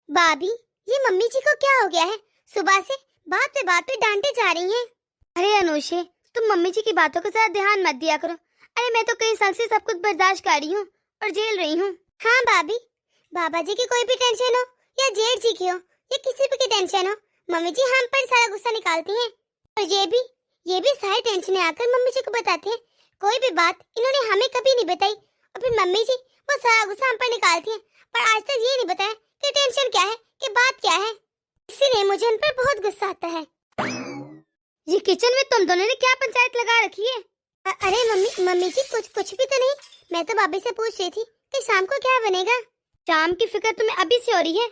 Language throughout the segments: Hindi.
भाभी, ये मम्मी जी को क्या हो गया है? सुबह से बात पे डांटे जा रही हैं। अरे अनुषे, तुम मम्मी जी की बातों का जरा ध्यान मत दिया करो। अरे मैं तो कई साल से सब कुछ बर्दाश्त कर रही हूँ और झेल रही हूँ। हाँ भाभी, बाबा जी की कोई भी टेंशन हो या जेठ जी की हो या किसी भी की टेंशन हो, मम्मी जी हम पर सारा गुस्सा निकालती हैं। और ये भी सारी टेंशनें आकर मम्मी जी को बताते हैं। कोई भी बात इन्होंने हमें कभी नहीं बताई और फिर मम्मी जी वो सारा गुस्सा हम पर निकालती हैं। पर आज तक ये नहीं बताया कि टेंशन क्या है, कि बात क्या है। इसीलिए मुझे उन पर बहुत गुस्सा आता है। ये किचन में तुम दोनों ने क्या पंचायत लगा रखी है? अरे मम्मी जी कुछ भी तो नहीं। मैं तो भाभी से पूछ रही थी कि शाम को क्या बनेगा। शाम की फिक्र तुम्हें अभी से हो रही है?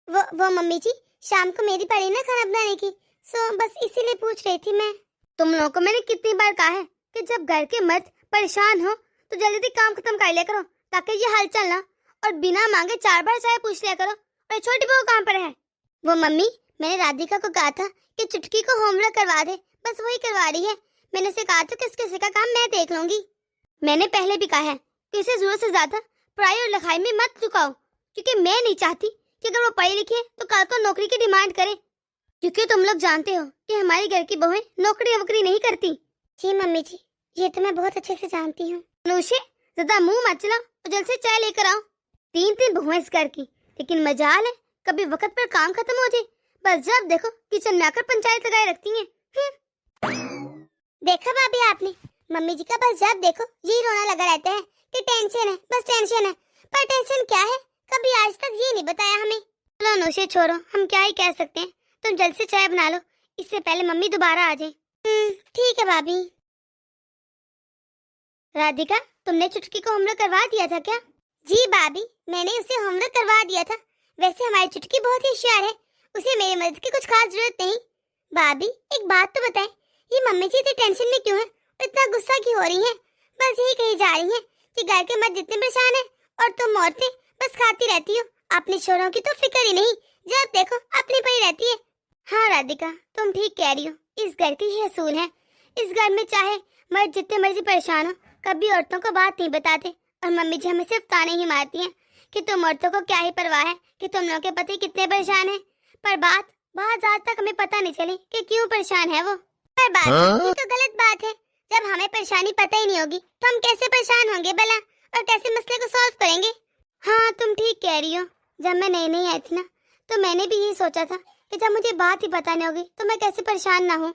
वो मम्मी जी, शाम को मेरी पड़ी ना खाना बनाने की, सो बस इसीलिए पूछ रही थी मैं। तुम लोगों को मैंने कितनी बार कहा है कि जब घर के मर्द परेशान हो तो जल्दी काम खत्म कर लिया करो, ताकि ये हलचल ना और बिना मांगे 4 बार चाय पूछ लिया करो। और छोटी बहू कहाँ पर है? वो मम्मी, मैंने राधिका को कहा था कि चुटकी को होमवर्क करवा दे, बस वही करवा रही है। मैंने उसे कहा था कि किसी का काम मैं देख लूंगी। मैंने पहले भी कहा है कि इसे जरूरत से ज्यादा पढ़ाई और लिखाई में मत झुकाओ, क्योंकि मैं नहीं चाहती कि अगर वो पढ़ी लिखी है तो कल को नौकरी की डिमांड करे, क्योंकि तुम लोग जानते हो कि हमारे घर की बहुएं नौकरी वोकरी नहीं करती। जी मम्मी जी, ये तो मैं बहुत अच्छे से जानती हूँ। अनुषे, ज्यादा मुंह मत चलाओ और जल्द से चाय लेकर आओ। 3 बहुएं इस घर की, लेकिन मजाल है कभी वक्त पर काम खत्म हो जाए, बस जब देखो किचन में आकर पंचायत लगाए रखती हैं। देखा भाभी आपने, मम्मी जी का बस जब देखो यही रोना लगा रहता है कि टेंशन है, बस टेंशन है। पर टेंशन क्या है, कभी आज तक ये नहीं बताया हमें। चलो अनुषे छोड़ो, हम क्या ही कह सकते हैं। तुम जल्द से चाय बना लो, इससे पहले मम्मी दोबारा आ जाए। ठीक है भाभी। राधिका, तुमने चुटकी को होमवर्क करवा दिया था क्या? जी भाभी, मैंने उसे होमवर्क करवा दिया था। वैसे हमारी चुटकी बहुत ही होशियार है, उसे मेरी मदद की कुछ खास जरूरत नहीं। भाभी, एक बात तो बताएं, ये मम्मी जी इतनी टेंशन में क्यों है, इतना गुस्सा क्यों हो रही हैं? बस यही कही जा रही हैं कि घर के मर्द जितने परेशान हैं और तुम औरतें बस खाती रहती हो, अपने शोहरों की तो फिक्र ही नहीं, जब देखो अपनी पड़ी रहती है। हाँ राधिका, तुम ठीक कह रही हो, इस घर की ही असूल है। इस घर में चाहे मर्द जितने मर्जी परेशान हो, कभी औरतों को बात नहीं बताते, और मम्मी जी हमें सिर्फ ताने ही मारती हैं कि तुम औरतों को क्या ही परवाह है कि तुम लोगों के पति कितने परेशान हैं। पर बात बहुत आज तक हमें पता नहीं चली कि क्यों परेशान है वो। पर बात ये तो गलत बात है। जब हमें परेशानी पता ही नहीं होगी तो हम कैसे परेशान होंगे भला, और कैसे मसले को सॉल्व करेंगे? हाँ तुम ठीक कह रही हो। जब मैं नई आई थी ना, तो मैंने भी यही सोचा था कि जब मुझे बात ही पता नहीं होगी तो मैं कैसे परेशान ना हूँ।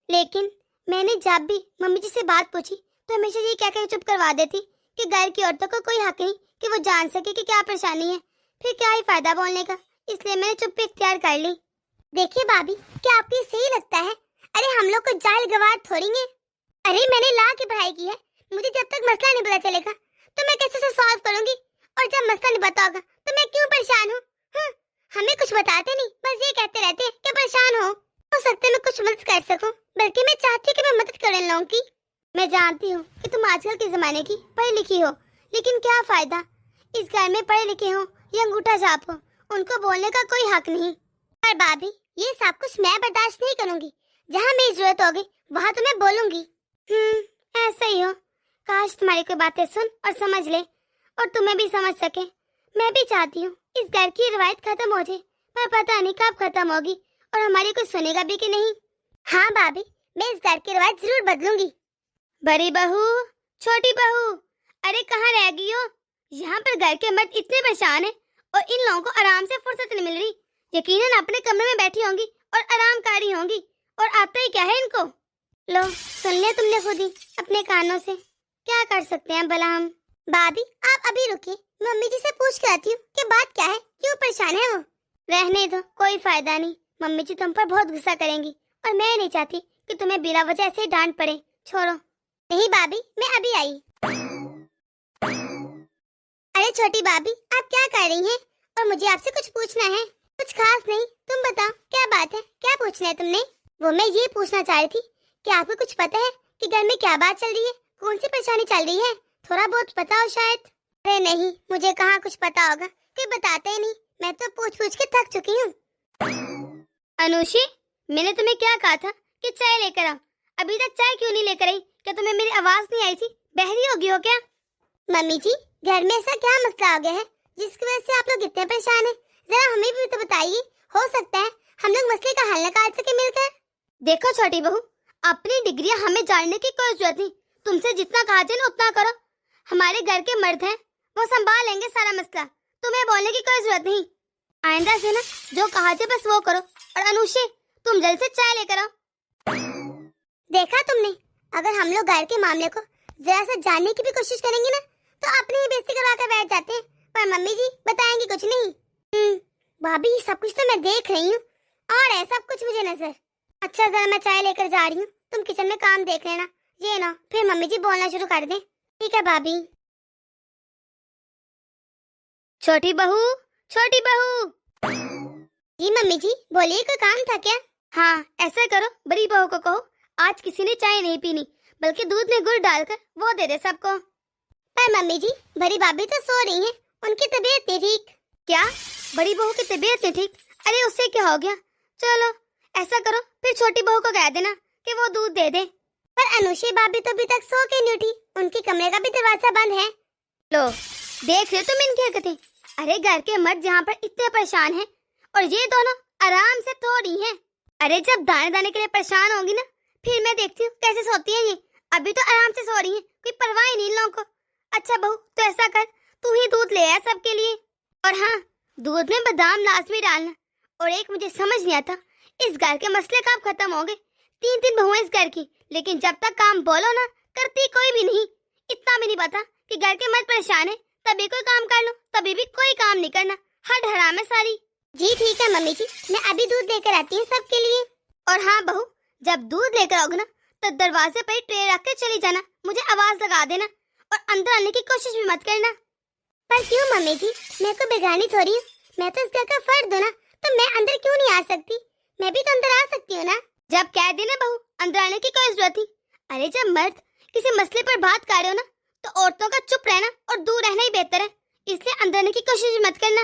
लेकिन मैंने जब भी मम्मी जी से बात पूछी तो हमेशा ये क्या चुप करवा देती कि घर की औरतों को कोई हक नहीं कि वो जान सके कि क्या परेशानी है। फिर क्या ही फायदा बोलने का, इसलिए मैंने चुप्पी इख्तियार कर ली। देखिए भाभी, क्या आपको सही लगता है? अरे हम लोग को जाल गवार थोड़ी है। अरे मैंने ला की पढ़ाई की है, मुझे जब तक मसला नहीं पता चलेगा तो मैं कैसे उसे सॉल्व करूंगी? और जब मसला नहीं पता होगा तो मैं क्यों परेशान हूँ? हमें कुछ बताते नहीं, बस ये कहते रहते हैं कि परेशान हो सकता है मैं कुछ मदद कर सकूं, बल्कि मैं चाहती हूँ कि मैं मदद कर लोगों की। मैं जानती हूँ कि तुम आजकल के जमाने की पढ़ी लिखी हो, लेकिन क्या फायदा, इस घर में पढ़े लिखे हो या अंगूठा छाप हो, उनको बोलने का कोई हक नहीं। पर भाभी, ये सब कुछ मैं बर्दाश्त नहीं करूंगी। जहाँ मेरी जरूरत होगी वहाँ तो मैं बोलूंगी। ऐसा ही हो। काश तुम्हारी कोई बातें सुन और समझ ले और तुम्हें भी समझ सके। मैं भी चाहती हूँ इस घर की रिवायत खत्म हो जाए, पर पता नहीं कब खत्म होगी और हमारी कोई सुनेगा भी कि नहीं। हाँ भाभी, मैं इस घर की रिवायत जरूर बदलूंगी। बड़ी बहू, छोटी बहू, अरे कहाँ रह गई हो? यहाँ पर घर के मर्द इतने परेशान हैं और इन लोगों को आराम से फुर्सत नहीं मिल रही। यकीनन अपने कमरे में बैठी होंगी और आराम कर रही होंगी, और आता ही क्या है इनको। लो सुन लिया तुमने खुद ही अपने कानों से। क्या कर सकते हैं भला हम। भाभी आप अभी रुकिए, मम्मी जी से पूछ के आती हूँ कि बात क्या है, क्यों परेशान है वो। रहने दो, कोई फायदा नहीं। मम्मी जी तुम पर बहुत गुस्सा करेंगी और मैं नहीं चाहती कि तुम्हें बिना वजह से डांट पड़े। छोड़ो। नहीं भाभी, मैं अभी आई। अरे छोटी भाभी, आप क्या कर रही हैं? और मुझे आपसे कुछ पूछना है। कुछ खास नहीं, तुम बताओ क्या बात है, क्या पूछना है तुमने? वो मैं ये पूछना चाह रही थी कि आपको कुछ पता है कि घर में क्या बात चल रही है, कौन सी परेशानी चल रही है? थोड़ा बहुत पता हो शायद। अरे नहीं, मुझे कहाँ कुछ पता होगा, कोई बताते ही नहीं। मैं तो पूछ पूछ के थक चुकी हूँ। अनुषी, मैंने तुम्हें क्या कहा था कि चाय लेकर आओ? अभी तक चाय क्यों नहीं लेकर आई? क्या तुम्हें मेरी आवाज नहीं आई थी? बहरी होगी हो क्या? मम्मी जी, घर में ऐसा क्या मसला हो गया है जिसकी वजह से आप लोग इतने परेशान हैं? जरा हमें भी तो बताइए, हो सकता है हम लोग मसले का हल निकाल सके मिलकर। देखो छोटी बहू, अपनी डिग्रियां हमें जानने की कोई जरूरत नहीं। तुमसे जितना कहा जाए ना उतना करो। हमारे घर के मर्द हैं, वो संभाल लेंगे सारा मसला। तुम्हें बोलने की कोई जरूरत नहीं। आइंदा से ना जो कहा जाए बस वो करो। और अनुषे, तुम जल्द से चाय लेकर आओ। देखा तुमने, अगर हम लोग घर के मामले को जरा सा जानने की भी कोशिश करेंगे ना तो अपनी ही बेइज्जती करवा कर बैठ जाते हैं, पर मम्मी जी बताएंगी कुछ नहीं। भाभी सब कुछ तो मैं देख रही हूँ और है सब कुछ मुझे नजर। अच्छा जरा मैं चाय लेकर जा रही हूँ, तुम किचन में काम देख लेना, ये ना फिर मम्मी जी बोलना शुरू कर दें। ठीक है भाभी। छोटी बहू, छोटी बहू। जी मम्मी जी बोलिए, कोई काम था क्या? हाँ, ऐसा करो, बड़ी बहू को कहो आज किसी ने चाय नहीं पीनी, बल्कि दूध में गुड़ डालकर वो दे दे सबको। पर मम्मी जी बड़ी भाभी तो सो रही हैं, उनकी तबीयत नहीं ठीक। क्या बड़ी बहू की तबीयत नहीं ठीक? अरे उससे क्या हो गया? चलो ऐसा करो, फिर छोटी बहू को कह देना कि वो दूध दे दे। पर अनुषी भाभी तो अभी तक सो के नहीं उठी, उनके कमरे का भी दरवाजा बंद है। लो देख रहे हो तुम इनकी हरकतें। अरे घर के मर्द जहाँ पर इतने परेशान हैं और ये दोनों आराम से सो रही हैं। अरे जब दाने दाने के लिए परेशान होगी ना फिर मैं देखती हूँ कैसे सोती हैं ये। अभी तो आराम से सो रही हैं, कोई परवाह ही नहीं इन लोगों को। अच्छा बहू तो ऐसा कर, तू ही दूध ले आ सबके लिए। और हाँ, दूध में बादाम लाजमी डालना। और एक मुझे समझ नहीं आता, इस घर के मसले कब खत्म हो गए? 3 बहुएं इस घर की, लेकिन जब तक काम बोलो ना करती कोई भी नहीं। इतना भी नहीं पता कि घर के मर्द परेशान है तभी कोई काम कर लो, तभी भी कोई काम नहीं करना। हर हराम है सारी। जी ठीक है मम्मी जी, मैं अभी दूध लेकर आती हूँ सबके लिए। और हाँ बहू, जब दूध लेकर आओगे ना तो दरवाजे पर ट्रे रख के चली जाना, मुझे आवाज लगा देना और अंदर आने की कोशिश भी मत करना। पर क्यों मम्मी जी, मैं को बेगानी थोड़ी हूँ, मैं तो इस घर का फर्द हूँ ना, तो मैं अंदर क्यों नहीं आ सकती? मैं भी तो अंदर आ सकती हूँ ना। जब कह देना बहू अंदर आने की कोई जरूरत नहीं। अरे जब मर्द किसी मसले पर बात कर रहे हो ना तो औरतों का चुप रहना और दूर रहना ही बेहतर है, इसलिए अंदर आने की कोशिश मत करना।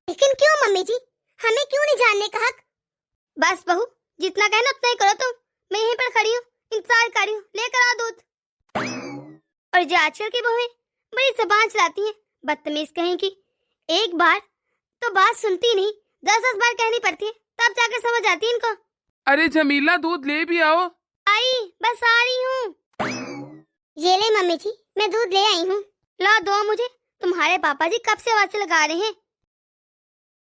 लेकिन क्यों मम्मी जी, हमें क्यों नहीं जानने का हक? बस बहू जितना कहना उतना ही करो तुम। मैं यहीं पर खड़ी हूँ, इंतजार कर रही हूँ, लेकर आओ दूध। और जो आजकल की बहुएं बड़ी जबान चलाती हैं, बदतमीज कहीं की। एक बार तो बात सुनती नहीं, 10-10 बार कहनी पड़ती है, तब जाकर समझ आती है इनको। अरे जमीला दूध ले भी आओ। आई बस आ रही हूँ। ये ले मम्मी जी, मैं दूध ले आई हूँ। ला दो मुझे, तुम्हारे पापा जी कब से आवाज से लगा रहे हैं।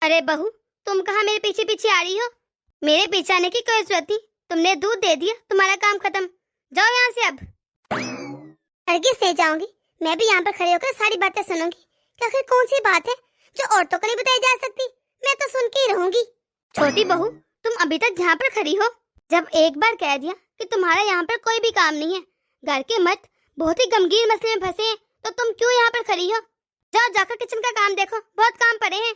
अरे बहू तुम कहाँ मेरे पीछे पीछे आ रही हो? मेरे पीछे आने की कोई जरूरत नहीं, तुमने दूध दे दिया, तुम्हारा काम खत्म, जाओ यहाँ से अब। हरगिज़ नहीं जाऊंगी, मैं भी यहाँ पर खड़े होकर सारी बातें सुनूंगी कि आखिर कौन सी बात है जो औरतों को नहीं बताई जा सकती। मैं तो सुन के ही रहूंगी। छोटी बहू तुम अभी तक यहाँ पर खड़ी हो? जब एक बार कह दिया कि तुम्हारा यहाँ पर कोई भी काम नहीं है, घर के मर्द बहुत ही गमगीन मसले में फंसे हैं, तो तुम क्यों यहाँ पर खड़ी हो? जाओ जाकर किचन का काम देखो, बहुत काम पड़े हैं।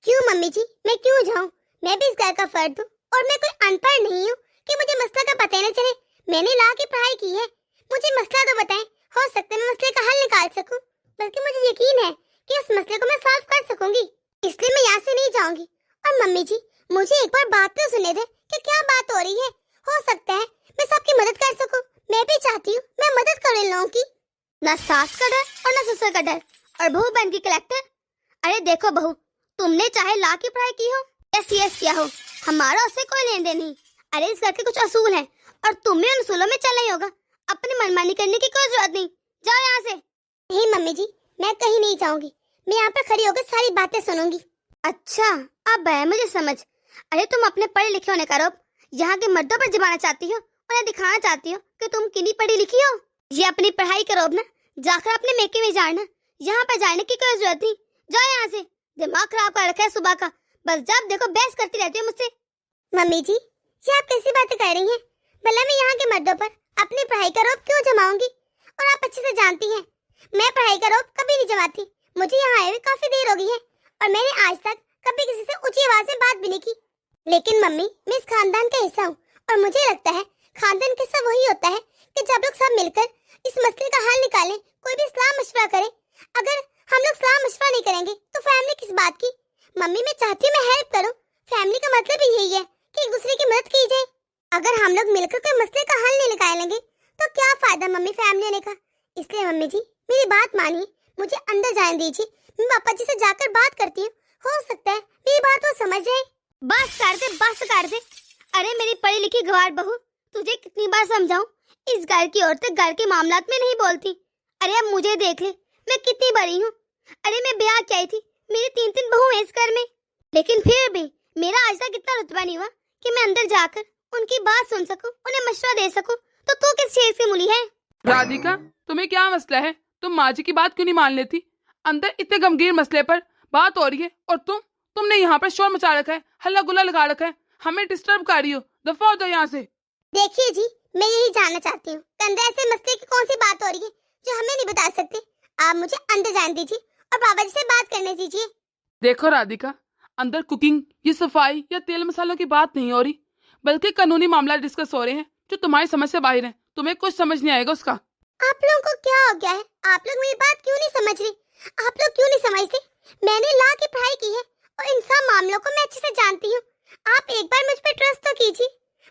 क्यों मम्मी जी, मैं क्यों जाऊँ? मैं भी इस घर का फर्द हूँ और मैं कोई अनपढ़ नहीं हूँ कि मुझे मसला का पता ही न चले। मैंने ला के पढ़ाई की है, मुझे मसला तो बताएं, हो सकता है मैं मसले का हल निकाल सकूं। बल्कि मुझे यकीन है कि इस मसले को मैं सॉल्व कर सकूंगी, इसलिए मैं यहाँ से नहीं जाऊंगी। और मम्मी जी मुझे एक बार बात तो सुने दे कि क्या बात हो रही है। हो सकता है मैं सबकी मदद कर सकूं। मैं भी चाहती हूँ मैं मदद करूँ इन लोगों की। न सास का डर और न ससुर का डर, और बहू बन की कलेक्टर। अरे देखो बहू, तुमने चाहे ला की पढ़ाई की हो या CS किया हो, हमारा उससे कोई लेन देन नहीं। अरे इस घर के कुछ असूल हैं और तुम्हें उन असूलों में चलना ही होगा। अपनी मनमानी करने की कोई जरूरत नहीं, जाओ यहाँ से। नहीं मम्मी जी, मैं कहीं नहीं जाऊंगी, मैं यहाँ पर खड़ी होकर सारी बातें सुनूंगी। अच्छा अब है मुझे समझ। अरे तुम अपने पढ़े लिखे होने का रोब यहाँ के मर्दों पर जमाना चाहती हो, उन्हें दिखाना चाहती हो कि तुम कितनी पढ़ी लिखी हो। ये अपनी पढ़ाई का रोब ना जाकर अपने मेके में जाना, यहाँ पर जाने की कोई जरूरत नहीं, जाओ यहाँ से। दिमाग खराब कर रखा है सुबह का, बस जब देखो बहस करती रहती है मुझसे। मम्मी जी ये आप कैसी बातें कर रही हैं? भला मैं यहाँ के मर्दों पर अपनी पढ़ाई का रोब क्यों जमाऊंगी? और आप अच्छे से जानती हैं मैं पढ़ाई का रोब कभी नहीं जमाती। मुझे यहाँ आए हुए काफी देर हो गई है और मैंने आज तक कभी किसी से ऊंची आवाज में बात भी नहीं की। लेकिन मम्मी मैं इस खानदान का हिस्सा हूँ और मुझे लगता है खानदान का हिस्सा वही होता है कि जब लोग सब मिलकर इस मसले का हल निकालें, कोई भी सलाह मशवरा करे। अगर हम लोग सलाह मशवरा नहीं करेंगे तो फैमिली किस बात की? मम्मी मैं चाहती हूँ मैं हेल्प करूँ, फैमिली का मतलब ही यही है कि एक दूसरे की मदद की जाए। अगर हम लोग मिलकर कोई मसले का हल नहीं निकालेंगे तो क्या फायदा मम्मी फैमिली होने का? इसलिए मम्मी जी मेरी बात मानिए, मुझे अंदर जाने दीजिए, मैं पापा जी से जाकर बात करती हूँ। हो सकता है मेरी बात वो समझ जाए। बस कर दे। अरे मेरी पढ़ी लिखी गवार बहू, तुझे कितनी बार समझाऊं, इस घर की औरतें घर के मामलात में नहीं बोलती। अरे अब मुझे देख ले, मैं कितनी बड़ी हूँ। अरे मैं ब्याह की आई थी, मेरी 3 बहू हैं इस घर में, लेकिन फिर भी मेरा आज तक इतना रुतबा नहीं हुआ कि मैं अंदर जाकर उनकी बात सुन सकूं, उन्हें मशवरा दे सकूं। तो तू किस चीज से मुली है? राधिका, तुम्हें क्या मसला है? तुम माँ जी की बात क्यों नहीं मान लेती? अंदर इतने गंभीर मसले पर बात हो रही है और तुमने यहाँ पर शोर मचा रखा है, हल्ला गुल्ला लगा रखा है, हमें डिस्टर्ब कर रही हो। दफा हो जाओ यहाँ से। देखिए जी, मैं यही जानना चाहती हूँ अंदर ऐसे मसले की कौन सी बात हो रही है जो हमें नहीं बता सकते। आप मुझे अंदर जाने दीजिए और बाबा जी से बात करने दीजिए। देखो राधिका, अंदर कुकिंग, ये सफाई या तेल मसालों की बात नहीं हो रही, बल्कि कानूनी मामला डिस्कस हो रहे हैं जो तुम्हारी समझ से बाहर है। तुम्हें कुछ समझ नहीं आएगा उसका। आप लोगों को क्या हो गया है? आप लोग मेरी बात क्यों नहीं समझ रही? आप लोग क्यों नहीं समझते? मैंने लॉ की पढ़ाई की है और इन सब मामलों को मैं अच्छे से जानती हूँ। आप एक बार मुझ पर ट्रस्ट तो कीजिए।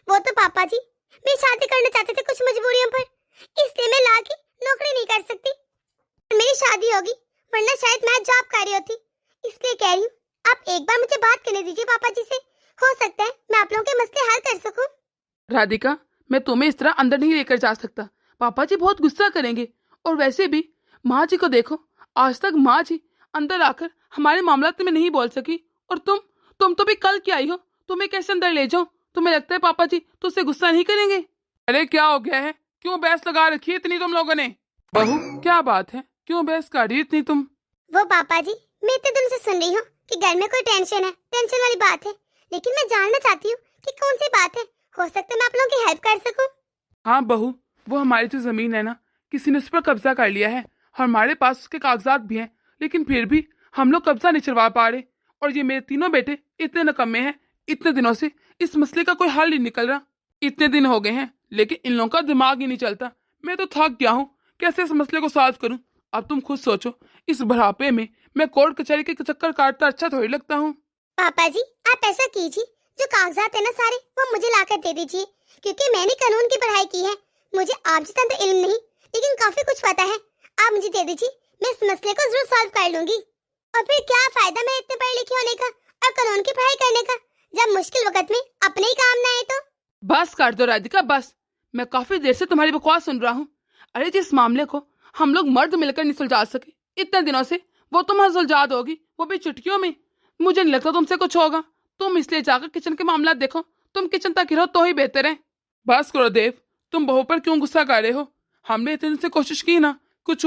वो तो पापा जी मेरी शादी करना चाहते थे कुछ मजबूरियों पर, इसलिए मैं लॉ की नौकरी नहीं कर सकती। मेरी शादी होगी, वरना शायद मैं जॉब कर रही होती। इसलिए कह रही हूँ, आप एक बार मुझे बात करने दीजिए पापा जी से। हो सकता है मैं आप लोगों के मसले हल कर सकूं। राधिका, मैं तुम्हें इस तरह अंदर नहीं लेकर जा सकता, पापा जी बहुत गुस्सा करेंगे। और वैसे भी माँ जी को देखो, आज तक माँ जी अंदर आकर हमारे मामलात में नहीं बोल सकी, और तुम तो भी कल की आई हो, तुम्हें कैसे अंदर ले जाऊं? तुम्हें लगता है पापा जी तुझसे गुस्सा नहीं करेंगे? अरे क्या हो गया है? क्यों बहस लगा रखी है इतनी तुम लोगों ने? बहू, क्या बात है, क्यों बहस कर रही इतनी तुम? वो पापा जी, मैं इतने दिन से सुन रही हूँ कि घर में कोई टेंशन है, टेंशन वाली बात है, लेकिन मैं जानना चाहती हूँ कि कौन सी बात है। हो सकता है मैं आप लोगों की हेल्प कर सकूं। हाँ बहू, वो हमारी जो जमीन है ना, किसी ने उस पर कब्जा कर लिया है और हमारे पास उसके कागजात भी हैं, लेकिन फिर भी हम लोग कब्जा नहीं चलवा पा रहे। और ये मेरे तीनों बेटे इतने नकम्मे हैं, इतने दिनों से इस मसले का कोई हल नहीं निकल रहा। इतने दिन हो गए हैं, लेकिन इन लोगों का दिमाग ही नहीं चलता। मैं तो थक गया हूँ, कैसे इस मसले को सॉल्व करूँ? अब तुम खुद सोचो, इस बुढ़ापे में मैं कोर्ट कचहरी के चक्कर काटता अच्छा थोड़ी लगता हूँ। पापा जी, आप ऐसा कीजिए, जो कागजात है ना सारे, वो मुझे लाकर दे दीजिए, क्योंकि मैंने कानून की पढ़ाई की है। मुझे आप जितना तो इल्म नहीं, लेकिन काफी कुछ पता है। आप मुझे दे दीजिए, मैं इस मसले को जरूर सॉल्व कर लूंगी। और फिर क्या फायदा मैं इतने पढ़े लिखे होने का और कानून की पढ़ाई करने का, जब मुश्किल वक्त में अपने ही काम ना आए तो। बस कर दो राधिका, बस। मैं काफी देर से तुम्हारी बकवास सुन रहा हूँ। अरे जिस मामले को हम लोग मर्द मिलकर नहीं सुलझा सके इतने दिनों से, वो तुम सुलझा दोगी, वो भी चुटकियों में। मुझे नहीं लगता तुमसे कुछ होगा। तुम इसलिए जाकर किचन के मामला देखो, तुम किचन तक रहो तो ही बेहतर है। बस करो देव, तुम बहू पर क्यों गुस्सा कर रहे हो? हमने इतने दिन से कोशिश की ना, कुछ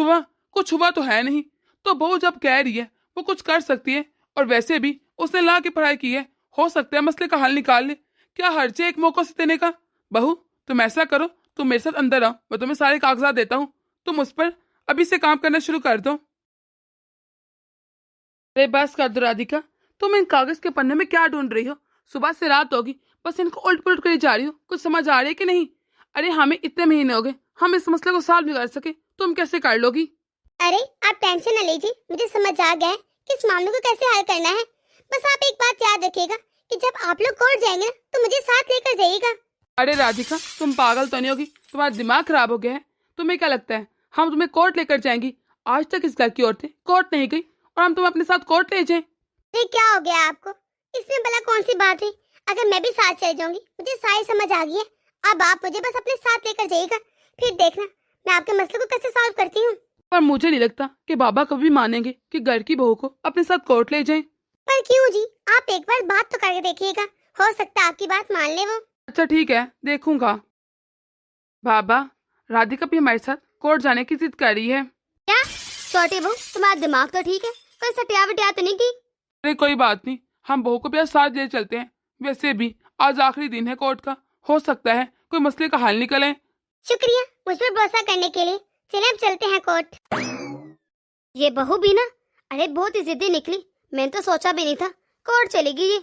हुआ तो है नहीं। तो बहू जब कह रही है वो कुछ कर सकती है, और वैसे भी उसने लॉ की पढ़ाई की है, हो सकता है मसले का हल निकाल ले। क्या हर्ज है एक मौका से देने का? बहू तुम ऐसा करो, तुम मेरे साथ अंदर आओ, मैं तुम्हें सारे कागजात देता हूँ, तुम उस पर अभी से काम करना शुरू कर दो। अरे बस कर दो राधिका, तुम इन कागज के पन्ने में क्या ढूंढ रही हो? सुबह से रात होगी, बस इनको उल्ट पुलट करी जा रही हो। कुछ समझ आ रही है कि नहीं? अरे हमें इतने महीने हो गए, हम इस मसले को सॉल्व नहीं कर सके, तुम कैसे कर लोगी? अरे आप टेंशन न लीजिए, मुझे समझ आ गया है कि इस मामले को कैसे हल करना है। बस आप एक बात याद रखिएगा कि जब आप लोग कोर्ट जाएंगे ना, तो मुझे साथ लेकर जाइएगा। अरे राधिका, तुम पागल तो नहीं होगी? तुम्हारा दिमाग खराब हो गया है? तुम्हें क्या लगता है हम तुम्हें कोर्ट लेकर जाएंगी? आज तक इस घर की औरतें कोर्ट नहीं गई और हम तुम्हें अपने साथ कोर्ट ले जाएं? अरे क्या हो गया आपको? इसमें भला कौन सी बात है? अगर मैं भी साथ चल जाऊंगी, मुझे सारी समझ आ गई है। अब आप मुझे बस अपने साथ लेकर जाइएगा, फिर देखना मैं आपके मसले को कैसे सॉल्व करती हूँ। पर मुझे नहीं लगता कि बाबा कभी मानेंगे कि घर की बहू को अपने साथ कोर्ट ले जाएं। पर क्यों जी? आप एक बार बात तो करके देखिएगा, हो सकता है आपकी बात मान ले वो। अच्छा ठीक है, देखूंगा। बाबा, राधिका भी हमारे साथ कोर्ट जाने की जिद कर रही है। क्या छोटी बहू, तुम्हारा दिमाग तो ठीक है, कोई सटिया वटिया तो नहीं की? अरे कोई बात नहीं, हम बहू को भी आज साथ ले चलते हैं। वैसे भी आज आखिरी दिन है कोर्ट का, हो सकता है कोई मसले का हल निकले। शुक्रिया मुझ पर भरोसा करने के लिए। चलिए अब चलते हैं कोर्ट। ये बहू भी ना, अरे बहुत ही जिद्दी निकली। मैंने तो सोचा भी नहीं था कोर्ट चलेगी ये,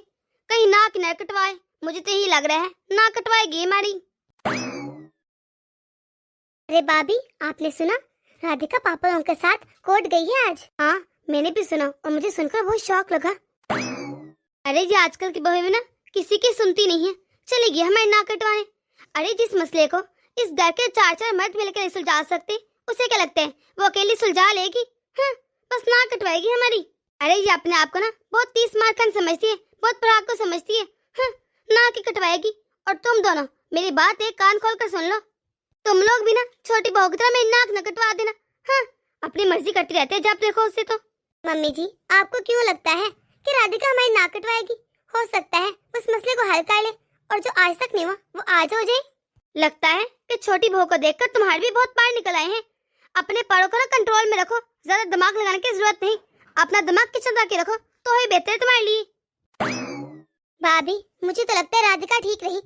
कहीं नाक न कटवाए। मुझे तो यही लग रहा है ना कटवाएगी हमारी। अरे भाभी, आपने सुना? राधिका पापा उनके साथ कोर्ट गई है आज। हाँ मैंने भी सुना और मुझे सुनकर बहुत शौक लगा। अरे ये आजकल की बहू ना किसी की सुनती नहीं है, चलेगी हमारे नाक कटवाए। अरे जिस मसले को इस घर के 4 मर्द मिलकर नहीं सुलझा सकते, उसे क्या लगता है वो अकेली सुलझा लेगी? हाँ, बस नाक कटवाएगी हमारी। अरे ये अपने आप को ना बहुत 30 मार्कन समझती है, बहुत पढ़ाकू समझती है। ना की कटवाएगी। और तुम दोनों मेरी बात एक कान खोल कर सुन लो, तुम लोग भी ना छोटी बहू की तरह मेरी नाक न कटवा देना। अपनी मर्जी करती रहते हैं जब देखो उससे। तो मम्मी जी, आपको क्यों लगता है कि राधिका हमारी नाक कटवाएगी? हो सकता है उस मसले को हल कर ले और जो आज तक नहीं हुआ वो आज हो जाए। लगता है कि छोटी बहू को देखकर तुम्हारे भी बहुत पार निकल आए हैं। अपने पारों को ना कंट्रोल में रखो, ज्यादा दिमाग लगाने की जरूरत नहीं। अपना दिमाग किचन रख के रखो तो ही बेहतर है तुम्हारे लिए। भाभी, मुझे तो लगता है राधिका ठीक रही।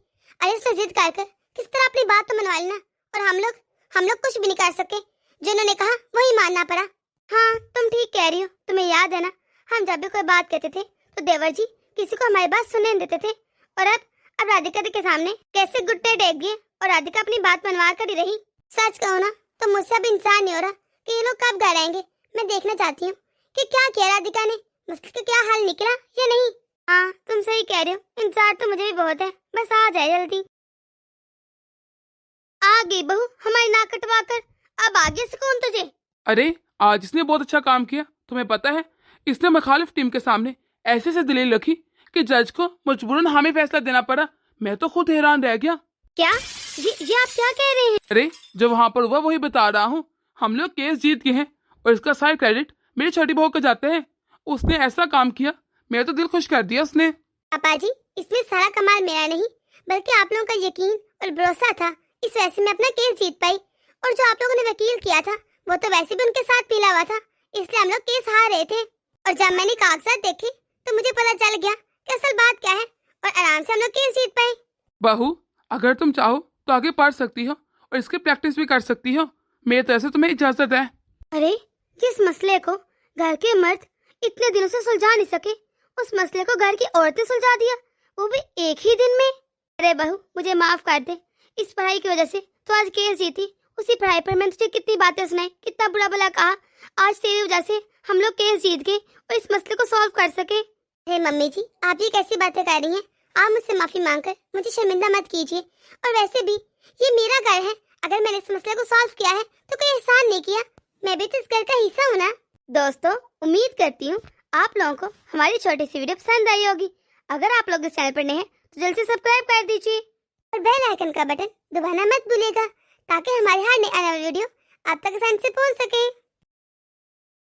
अरे उससे जिद कर कर किस तरह अपनी बात तो मनवा लेना, और हम लोग कुछ भी नहीं कर सके। जो उन्होंने कहा वही मानना पड़ा। हाँ तुम ठीक कह रही हो। तुम्हें याद है ना, हम जब भी कोई बात कहते थे तो देवर जी किसी को हमारी बात सुनने नहीं देते थे। और अब राधिका के सामने कैसे गुट्टे टेक दिए और राधिका अपनी बात मनवा कर ही रही। सच कहो ना तो मुझसे अब इंसान नहीं हो रहा कि ये लोग कब घर आएंगे। मैं देखना चाहती हूँ कि क्या किया राधिका ने, मसले का क्या हल निकला या नहीं। हाँ तुम सही कह रहे हो, इंतजार तो मुझे भी बहुत है, बस आ जाए जल्दी। आ गई बहू हमारी नाक कटवा कर, अब आगे सुकून तुझे। अरे आज इसने बहुत अच्छा काम किया। तुम्हें पता है, इसने मुखालिफ टीम के सामने ऐसे से दलील रखी कि जज को मजबूरन हमें फैसला देना पड़ा। मैं तो खुद हैरान रह गया। क्या ये आप क्या कह रहे हैं? अरे जो वहाँ पर हुआ वही बता रहा हूँ। हम लोग केस जीत गए हैं और इसका सारा क्रेडिट मेरी छोटी बहू को जाता है। उसने ऐसा काम किया, मेरा तो दिल खुश कर दिया उसने। पापा जी, इसमें सारा कमाल मेरा नहीं बल्कि आप लोगों का यकीन और भरोसा था। इस वजह से मैं अपना केस जीत पाई। और जो आप लोगों ने वकील किया था वो तो वैसे भी उनके साथ मिला हुआ था, इसलिए हम लोग केस हार रहे थे। और जब मैंने कागजात देखे तो मुझे पता चल गया कि असल बात क्या है, और आराम से हम लोग केस जीत पाए। बहू, अगर तुम चाहो तो आगे पढ़ सकती हो और इसकी प्रैक्टिस भी कर सकती हो। मेरी तरफ से तुम्हें इजाजत है। अरे जिस मसले को घर के मर्द इतने दिनों से सुलझा नहीं सके, उस मसले को घर की औरतें सुलझा दिया, वो भी एक ही दिन में। अरे बहू मुझे माफ कर दे, इस पढ़ाई की वजह से तो आज केस जीती। उसी पढ़ाई पर मैंने तुझे कितनी बातें सुनाई, कितना बुरा भला कहा। आज तेरी वजह से हम लोग केस जीत गए और इस मसले को सॉल्व कर सके। हे मम्मी जी, आप ये कैसी बातें कर रही हैं? आप मुझसे माफी मांगकर मुझे शर्मिंदा मत कीजिए। और वैसे भी ये मेरा घर है, अगर मैंने इस मसले को सॉल्व किया है तो कोई एहसान नहीं किया। मैं भी तो इस घर का हिस्सा हूँ ना। दोस्तों उम्मीद करती हूँ आप लोगों को हमारी छोटी सी वीडियो पसंद आई होगी। अगर आप लोग इस चैनल पर नए हैं तो जल्द से सब्सक्राइब कर दीजिए और बेल आइकन का बटन दबाना मत भूलिएगा, ताकि हमारे हर नए आने वाली वीडियो आप तक आसानी से पहुंच सके।